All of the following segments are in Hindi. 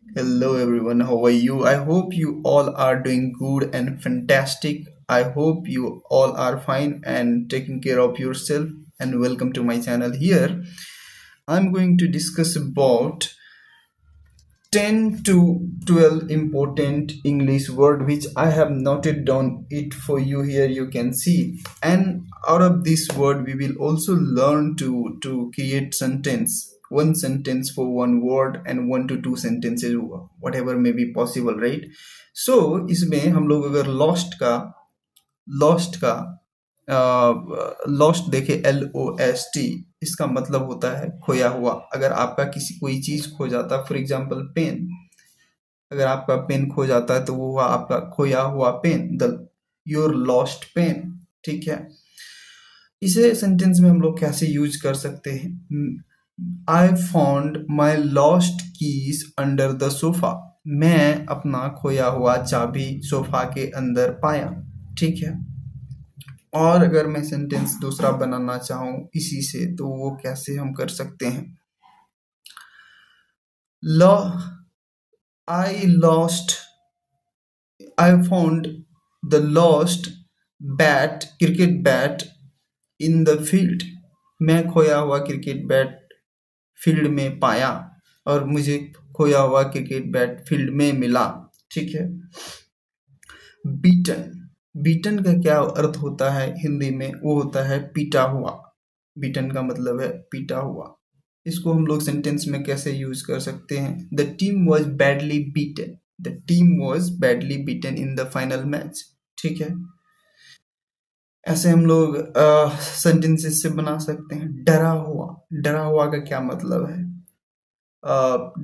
Hello everyone, how are you? I hope you all are doing good and fantastic. I hope you all are fine and taking care of yourself and welcome to my channel here. I'm going to discuss about 10 to 12 important English word which I have noted down it for you here you can see, and out of this word we will also learn to create sentence, one sentence for one word and one to two sentences whatever may be possible, right? So इसमें हम लोग अगर लॉस्ट का लॉस्ट देखे LOST, इसका मतलब होता है खोया हुआ। अगर आपका किसी कोई चीज खो जाता है, फॉर एग्जाम्पल पेन, अगर आपका पेन खो जाता है तो वो हुआ आपका खोया हुआ pen, the your lost pen. ठीक है, इसे सेंटेंस में हम लोग कैसे यूज कर सकते हैं? I found my lost keys under the sofa. मैं अपना खोया हुआ चाबी सोफा के अंदर पाया। ठीक है, और अगर मैं सेंटेंस दूसरा बनाना चाहूँ इसी से तो वो कैसे हम कर सकते हैं? Law I lost I found the lost bat, cricket bat in the field. मैं खोया हुआ क्रिकेट बैट फील्ड में पाया और मुझे खोया हुआ क्रिकेट बैट फील्ड में मिला। ठीक है, बीटन, बीटन का क्या अर्थ होता है हिंदी में? वो होता है पीटा हुआ। बीटन का मतलब है पीटा हुआ। इसको हम लोग सेंटेंस में कैसे यूज कर सकते हैं? The team was badly beaten, the team was badly beaten in the final match. ठीक है, ऐसे हम लोग सेंटेंसेस से बना सकते हैं। डरा हुआ, डरा हुआ का क्या मतलब है?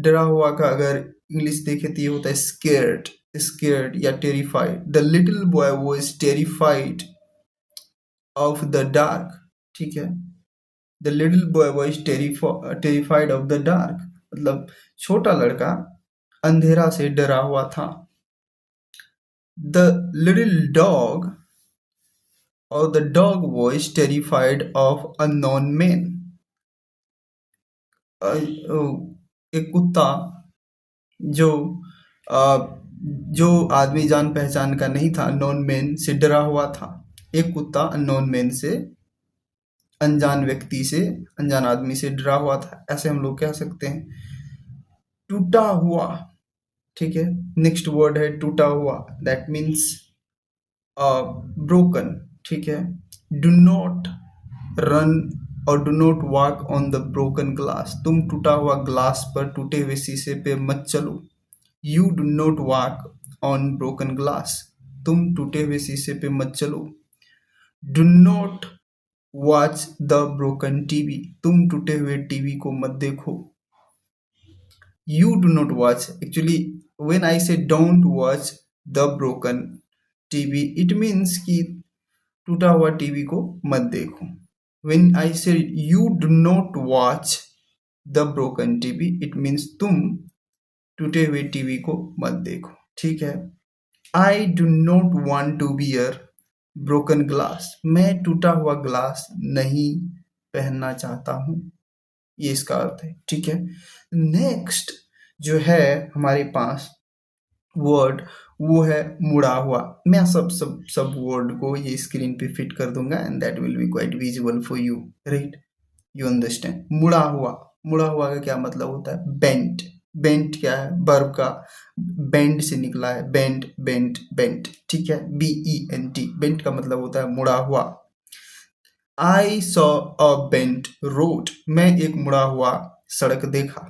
डरा हुआ का अगर इंग्लिश देखे तो ये होता है स्केर्ड, स्केर्ड या terrified. The little boy was terrified of the dark. ठीक है, the little boy was terrified of the dark, मतलब छोटा लड़का अंधेरा से डरा हुआ था। द लिटिल डॉग और the dog was terrified of unknown man. एक कुत्ता जो जो आदमी जान पहचान का नहीं था, अननोन मैन से डरा हुआ था। एक कुत्ता अननोन मैन से, अनजान व्यक्ति से, अनजान आदमी से डरा हुआ था। ऐसे हम लोग कह सकते हैं। टूटा हुआ, ठीक है, नेक्स्ट वर्ड है टूटा हुआ, दैट मीन्स ब्रोकन। ठीक है, डू नॉट रन और do not walk on the broken glass. तुम टूटा हुआ ग्लास पर, टूटे हुए शीशे पे मत चलो। You do not walk on broken glass, तुम टूटे हुए शीशे पे मत चलो। Do not watch the broken TV, तुम टूटे हुए टीवी को मत देखो। You do not watch, actually when I say don't watch the broken TV, it means कि टूटा हुआ टीवी को मत देखो। When I say you do not watch the broken TV, it means तुम टूटे हुए टीवी को मत देखो। ठीक है, I do not want to bear broken glass, मैं टूटा हुआ ग्लास नहीं पहनना चाहता हूँ, ये इसका अर्थ है। ठीक है, नेक्स्ट जो है हमारे पास वर्ड, वो है मुड़ा हुआ। मैं सब वर्ड को ये स्क्रीन पे फिट कर दूंगा and that will be quite visible for you, right? You understand? मुड़ा हुआ, मुड़ा हुआ का क्या मतलब होता है? बेंट, बेंट क्या है? वर्ब का बेंड से निकला है, बेंड, बेंट, बेंट। ठीक है, BENT, बेंट का मतलब होता है मुड़ा हुआ। I saw a bent road, मैं एक मुड़ा हुआ सड़क देखा।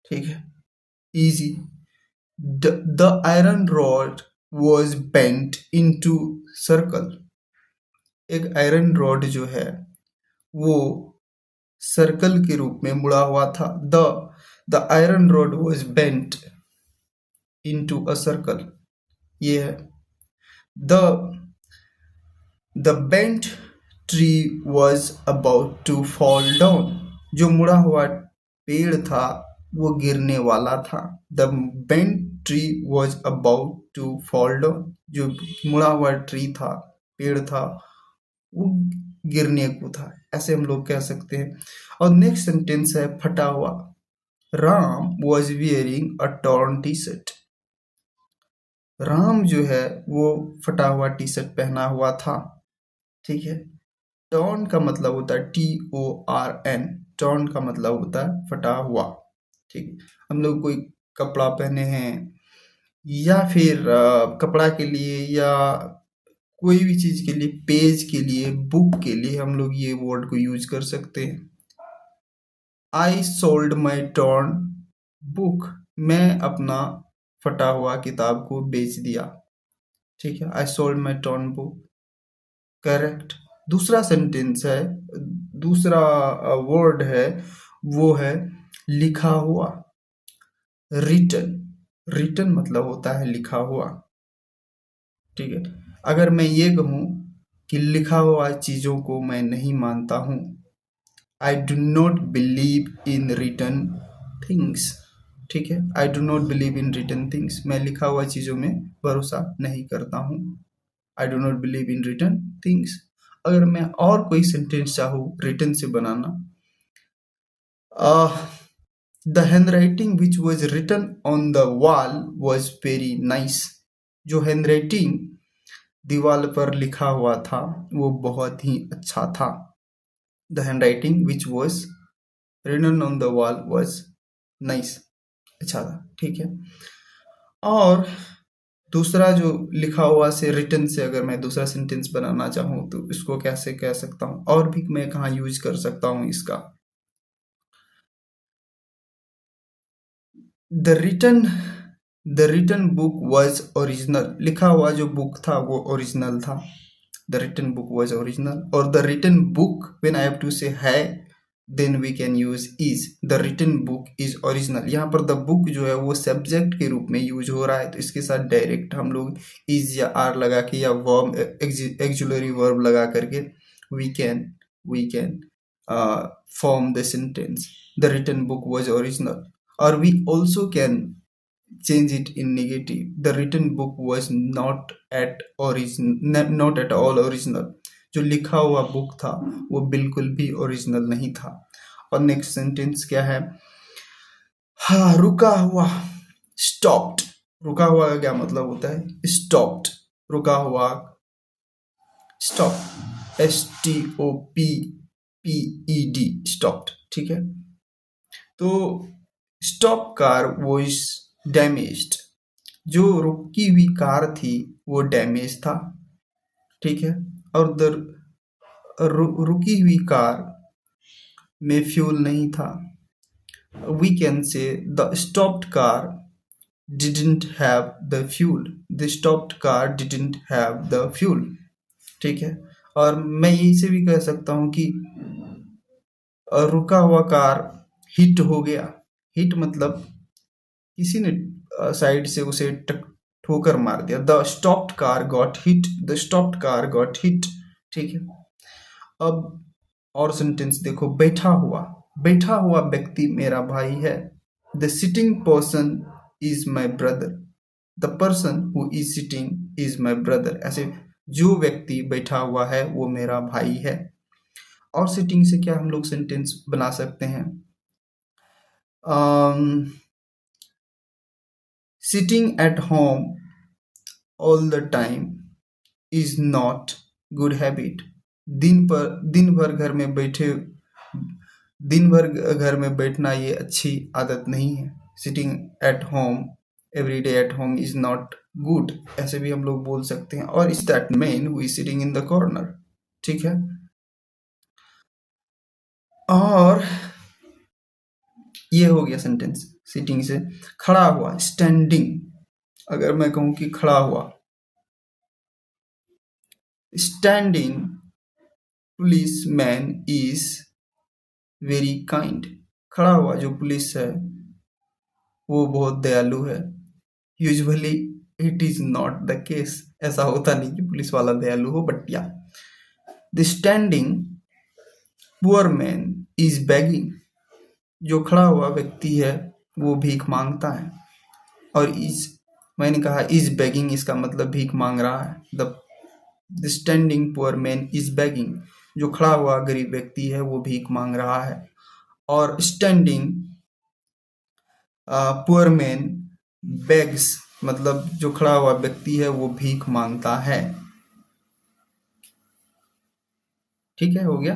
ठीक है, easy. The iron rod was bent into circle, एक आयरन रॉड जो है वो सर्कल के रूप में मुड़ा हुआ था। The iron rod was bent into a circle, ये है। The the bent tree was about to fall down, जो मुड़ा हुआ पेड़ था वो गिरने वाला था। The bent tree was about to fall down, जो मुड़ा हुआ ट्री था, पेड़ था, वो गिरने को था। ऐसे हम लोग कह सकते हैं। और नेक्स्ट सेंटेंस है फटा हुआ। Ram was wearing a torn T shirt. Ram जो है वो फटा हुआ टी शर्ट पहना हुआ था। ठीक है। टॉर्न का मतलब होता है TORN। टॉर्न का मतलब होता है फटा हुआ। ठीक है। हम लोग कोई कपड़ा पहने हैं या फिर कपड़ा के लिए या कोई भी चीज के लिए, पेज के लिए, बुक के लिए हम लोग ये वर्ड को यूज कर सकते हैं। I sold my torn book. मैं अपना फटा हुआ किताब को बेच दिया। ठीक है। I sold my torn book. Correct. दूसरा सेंटेंस है, दूसरा वर्ड है, वो है लिखा हुआ। रिटन। रिटन मतलब होता है लिखा हुआ। ठीक है। अगर मैं ये कहूं कि लिखा हुआ चीजों को मैं नहीं मानता हूं, I do not believe in written things. ठीक है। I do not believe in written things. मैं लिखा हुआ चीजों में भरोसा नहीं करता हूं। I do not believe in written things. अगर मैं और कोई सेंटेंस चाहूँ रिटन से बनाना, the handwriting which was written on the wall was very nice. जो हैंडराइटिंग दीवार पर लिखा हुआ था वो बहुत ही अच्छा था। The handwriting which was written on the wall was nice. अच्छा था। ठीक है। और दूसरा जो लिखा हुआ से रिटन से अगर मैं दूसरा सेंटेंस बनाना चाहूँ तो इसको कैसे कह सकता हूँ, और भी मैं कहाँ यूज कर सकता हूँ इसका। The written the written book was original. लिखा हुआ जो बुक था वो ओरिजिनल था। The written book was original. और the written book when I have to say है then we can use is. The written book is original. यहाँ पर द बुक जो है वो सब्जेक्ट के रूप में यूज हो रहा है, तो इसके साथ डायरेक्ट हम लोग इज या आर लगा के या वर्ब एक्जुलरी वर्ब लगा करके we can form the sentence the written book was original. और we also can change it in negative. The written book was not at all original. जो लिखा हुआ बुक था वो बिल्कुल भी ओरिजिनल नहीं था। और नेक्स्ट सेंटेंस क्या है? हाँ, रुका हुआ। स्टॉप्ड। रुका हुआ का क्या मतलब होता है? स्टॉप्ड। रुका हुआ। स्टॉप। STOPPED। स्टॉप्ड। ठीक है। तो स्टॉप कार वॉज डैमेज्ड। जो रुकी हुई कार थी वो डैमेज था। ठीक है। और रुकी हुई कार में फ्यूल नहीं था। We can say the stopped car didn't have the fuel. The stopped car didn't have the fuel. ठीक है। और मैं यही से भी कह सकता हूँ कि रुका हुआ कार हिट हो गया। हिट मतलब किसी ने साइड से उसे ठोकर मार दिया। The stopped car got hit. The stopped car got hit. ठीक है। अब और सेंटेंस देखो, बैठा हुआ। बैठा हुआ व्यक्ति मेरा भाई है। The sitting person is my brother. The person who is sitting is my brother. ऐसे जो व्यक्ति बैठा हुआ है वो मेरा भाई है। और सिटिंग से क्या हम लोग सेंटेंस बना सकते हैं? Sitting at home all the time is not good habit. दिन भर घर में बैठना ये अच्छी आदत नहीं है। Sitting at home every day at home is not good, ऐसे भी हम लोग बोल सकते हैं। और is that man who is sitting in the corner. ठीक है। और ये हो गया सेंटेंस सिटिंग से। खड़ा हुआ। स्टैंडिंग। अगर मैं कहूं कि खड़ा हुआ, standing policeman is very kind. खड़ा हुआ जो पुलिस है वो बहुत दयालु है। Usually it is not the case. ऐसा होता नहीं कि पुलिस वाला दयालु हो, बट या the standing poor man is begging. जो खड़ा हुआ व्यक्ति है वो भीख मांगता है। और इज, मैंने कहा इज बेगिंग, इसका मतलब भीख मांग रहा है। The standing poor man is begging. जो खड़ा हुआ गरीब व्यक्ति है वो भीख मांग रहा है। और स्टैंडिंग पुअर मैन बेग्स, मतलब जो खड़ा हुआ व्यक्ति है वो भीख मांगता है। ठीक है, हो गया।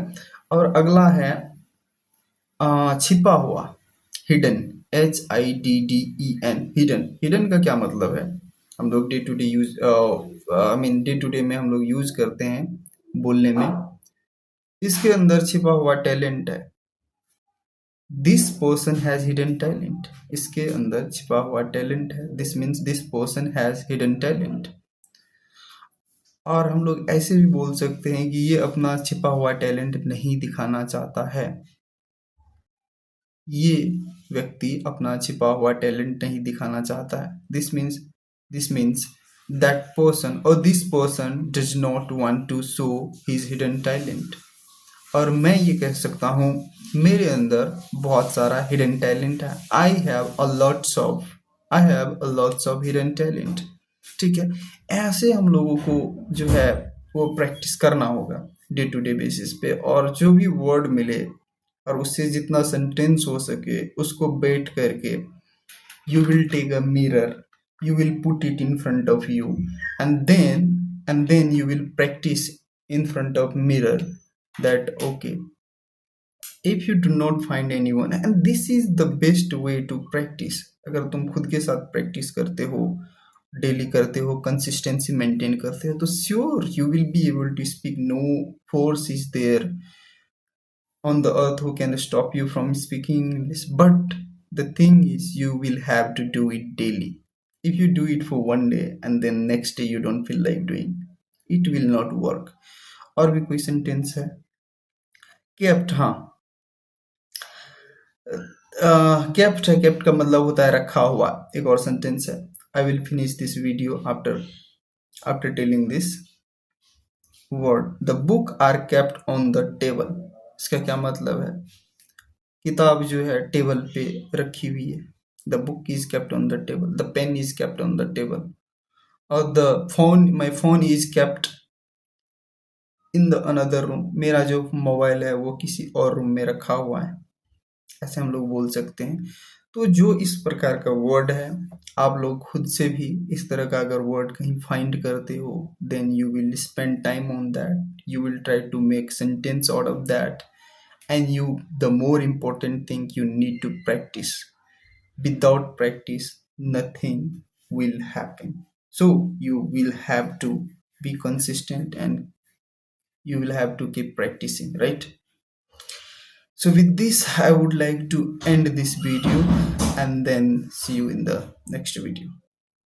और अगला है छिपा हुआ, हिडन, HIDDEN, हिडन। हिडन का क्या मतलब है? हम लोग day to day use, I mean day to day में हम लोग यूज करते हैं बोलने में। इसके अंदर छिपा हुआ टैलेंट है। This person has hidden talent, इसके अंदर छिपा हुआ टैलेंट है। This means this person has hidden talent. और हम लोग ऐसे भी बोल सकते हैं कि ये अपना छिपा हुआ टैलेंट नहीं दिखाना चाहता है। ये व्यक्ति अपना छिपा हुआ टैलेंट नहीं दिखाना चाहता है। दिस मीन्स दैट पर्सन और this person does not want to show his hidden talent. और मैं ये कह सकता हूँ मेरे अंदर बहुत सारा हिडन टैलेंट है। I have a lots of hidden talent. ठीक है, ऐसे हम लोगों को जो है वो प्रैक्टिस करना होगा डे टू डे बेसिस पे। और जो भी वर्ड मिले और उससे जितना सेंटेंस हो सके उसको बैठ करके, you will take a mirror, you will put it in front of you, and then you will practice in front of mirror that okay, if you do not find anyone, and this is the best way to practice। अगर तुम खुद के साथ प्रैक्टिस करते हो, डेली करते हो, कंसिस्टेंसी मेंटेन करते हो, तो sure you will be able to speak. No force is there on the earth who can stop you from speaking English. But the thing is, you will have to do it daily. If you do it for one day and then next day you don't feel like doing, it will not work। और भी कोई सेंटेंस है? केप्ट, हाँ, केप्ट है। केप्ट का मतलब होता है रखा हुआ। एक और सेंटेंस है। I will finish this video after telling this word. The book are kept on the table. इसका क्या मतलब है? किताब जो है टेबल पे रखी हुई है। The book is kept on the table, the pen is kept on the table, और my phone is kept in the another room. मेरा जो मोबाइल है वो किसी और रूम में रखा हुआ है। ऐसे हम लोग बोल सकते हैं। तो जो इस प्रकार का वर्ड है, आप लोग खुद से भी इस तरह का अगर वर्ड कहीं फाइंड करते हो, then you will spend time on that, you will try to make sentence out of that, and the more important thing, you need to practice. Without practice nothing will happen, so you will have to be consistent and you will have to keep practicing, right? So with this I would like to end this video and then see you in the next video.